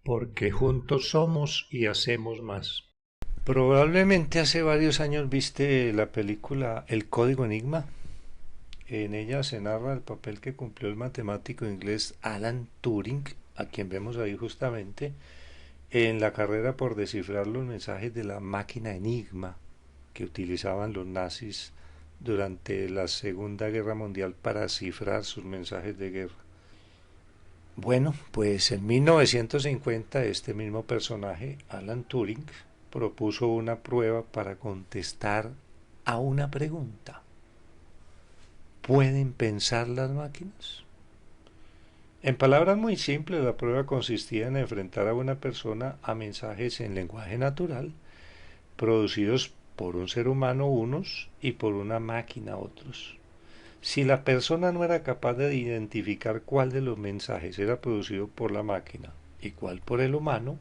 porque juntos somos y hacemos más. Probablemente hace varios años viste la película El Código Enigma. En ella se narra el papel que cumplió el matemático inglés Alan Turing, a quien vemos ahí justamente, en la carrera por descifrar los mensajes de la máquina Enigma que utilizaban los nazis durante la Segunda Guerra Mundial para cifrar sus mensajes de guerra. Bueno, pues en 1950 este mismo personaje, Alan Turing, propuso una prueba para contestar a una pregunta. ¿Pueden pensar las máquinas? En palabras muy simples, la prueba consistía en enfrentar a una persona a mensajes en lenguaje natural, producidos por un ser humano unos y por una máquina otros. Si la persona no era capaz de identificar cuál de los mensajes era producido por la máquina y cuál por el humano,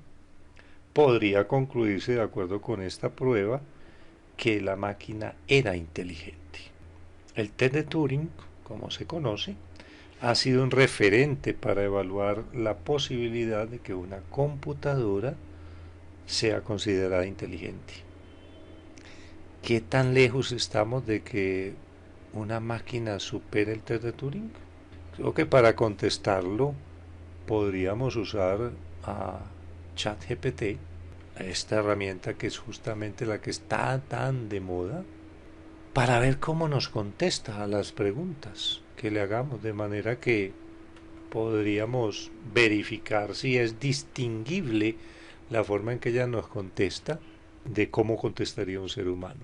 podría concluirse de acuerdo con esta prueba que la máquina era inteligente. El test de Turing, como se conoce, ha sido un referente para evaluar la posibilidad de que una computadora sea considerada inteligente. ¿Qué tan lejos estamos de que una máquina supere el test de Turing? Creo que para contestarlo podríamos usar a ChatGPT, esta herramienta que es justamente la que está tan de moda, para ver cómo nos contesta a las preguntas que le hagamos, de manera que podríamos verificar si es distinguible la forma en que ella nos contesta de cómo contestaría un ser humano.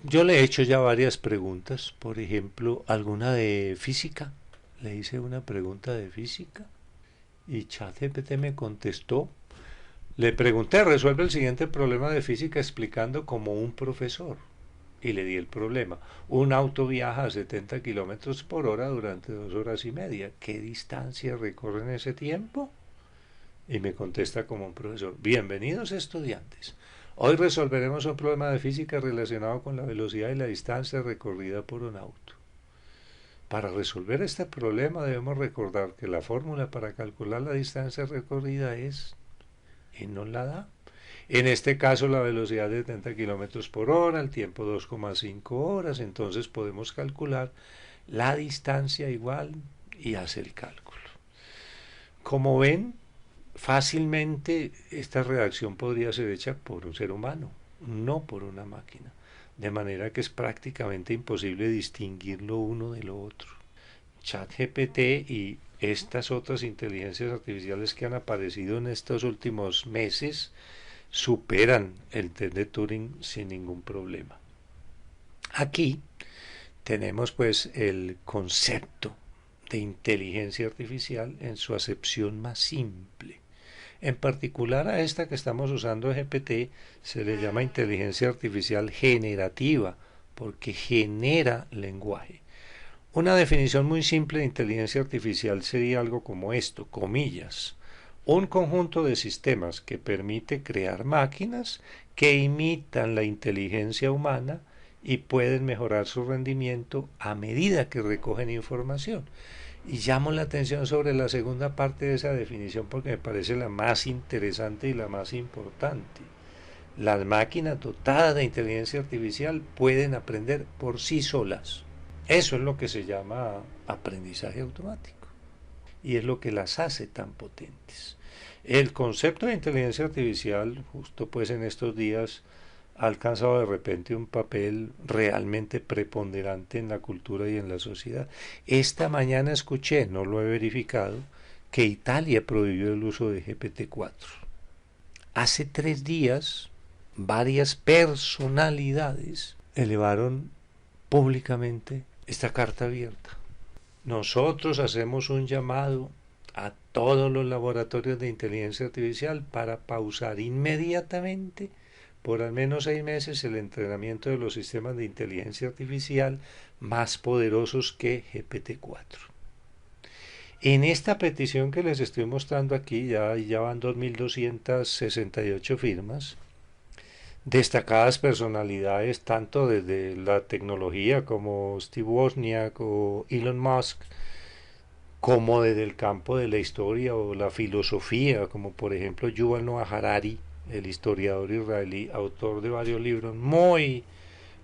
Yo le he hecho ya varias preguntas, por ejemplo, alguna de física. Le hice una pregunta de física y ChatGPT me contestó. Le pregunté, resuelve el siguiente problema de física explicando como un profesor. Y le di el problema. Un auto viaja a 70 kilómetros por hora durante 2 horas y media. ¿Qué distancia recorre en ese tiempo? Y me contesta como un profesor. Bienvenidos estudiantes. Hoy resolveremos un problema de física relacionado con la velocidad y la distancia recorrida por un auto. Para resolver este problema debemos recordar que la fórmula para calcular la distancia recorrida es, y nos la da. En este caso la velocidad de 70 kilómetros por hora, el tiempo 2,5 horas, entonces podemos calcular la distancia igual y hacer el cálculo. Como ven, fácilmente esta redacción podría ser hecha por un ser humano, no por una máquina, de manera que es prácticamente imposible distinguir lo uno de lo otro. ChatGPT y estas otras inteligencias artificiales que han aparecido en estos últimos meses superan el test de Turing sin ningún problema. Aquí tenemos pues el concepto de inteligencia artificial en su acepción más simple. En particular a esta que estamos usando GPT se le llama inteligencia artificial generativa porque genera lenguaje. Una definición muy simple de inteligencia artificial sería algo como esto, comillas, un conjunto de sistemas que permite crear máquinas que imitan la inteligencia humana y pueden mejorar su rendimiento a medida que recogen información. Y llamo la atención sobre la segunda parte de esa definición porque me parece la más interesante y la más importante. Las máquinas dotadas de inteligencia artificial pueden aprender por sí solas. Eso es lo que se llama aprendizaje automático y es lo que las hace tan potentes. El concepto de inteligencia artificial, justo pues en estos días, ha alcanzado de repente un papel realmente preponderante en la cultura y en la sociedad. Esta mañana escuché, no lo he verificado, que Italia prohibió el uso de GPT-4. Hace 3 días, varias personalidades elevaron públicamente esta carta abierta. Nosotros hacemos un llamado a todos los laboratorios de inteligencia artificial para pausar inmediatamente por al menos 6 meses el entrenamiento de los sistemas de inteligencia artificial más poderosos que GPT-4. En esta petición que les estoy mostrando aquí, ya van 2.268 firmas, destacadas personalidades tanto desde la tecnología como Steve Wozniak o Elon Musk, como desde el campo de la historia o la filosofía, como por ejemplo Yuval Noah Harari, el historiador israelí, autor de varios libros muy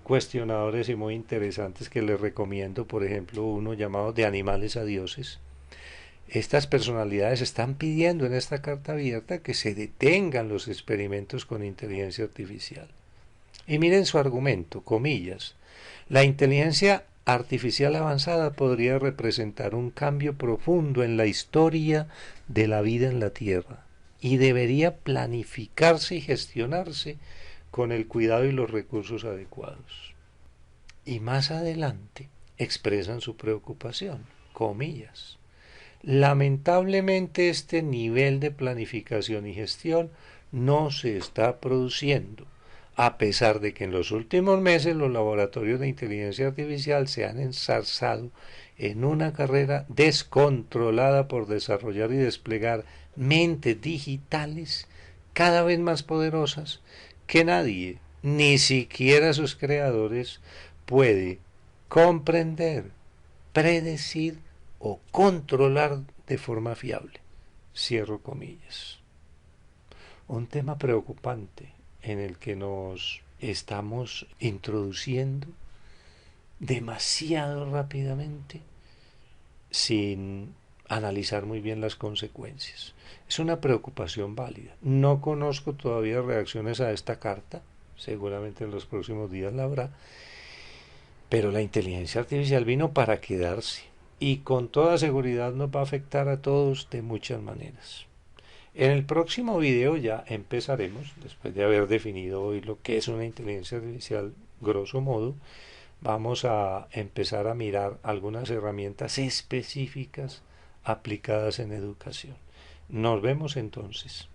cuestionadores y muy interesantes que les recomiendo, por ejemplo uno llamado De animales a dioses. Estas personalidades están pidiendo en esta carta abierta que se detengan los experimentos con inteligencia artificial. Y miren su argumento, comillas, la inteligencia artificial avanzada podría representar un cambio profundo en la historia de la vida en la Tierra y debería planificarse y gestionarse con el cuidado y los recursos adecuados. Y más adelante expresan su preocupación, comillas. Lamentablemente este nivel de planificación y gestión no se está produciendo, a pesar de que en los últimos meses los laboratorios de inteligencia artificial se han ensarzado en una carrera descontrolada por desarrollar y desplegar mentes digitales cada vez más poderosas que nadie, ni siquiera sus creadores, puede comprender, predecir o controlar de forma fiable. Cierro comillas. Un tema preocupante en el que nos estamos introduciendo demasiado rápidamente sin analizar muy bien las consecuencias. Es una preocupación válida. No conozco todavía reacciones a esta carta, seguramente en los próximos días la habrá, pero la inteligencia artificial vino para quedarse y con toda seguridad nos va a afectar a todos de muchas maneras. En el próximo video ya empezaremos, después de haber definido hoy lo que es una inteligencia artificial grosso modo, vamos a empezar a mirar algunas herramientas específicas aplicadas en educación. Nos vemos entonces.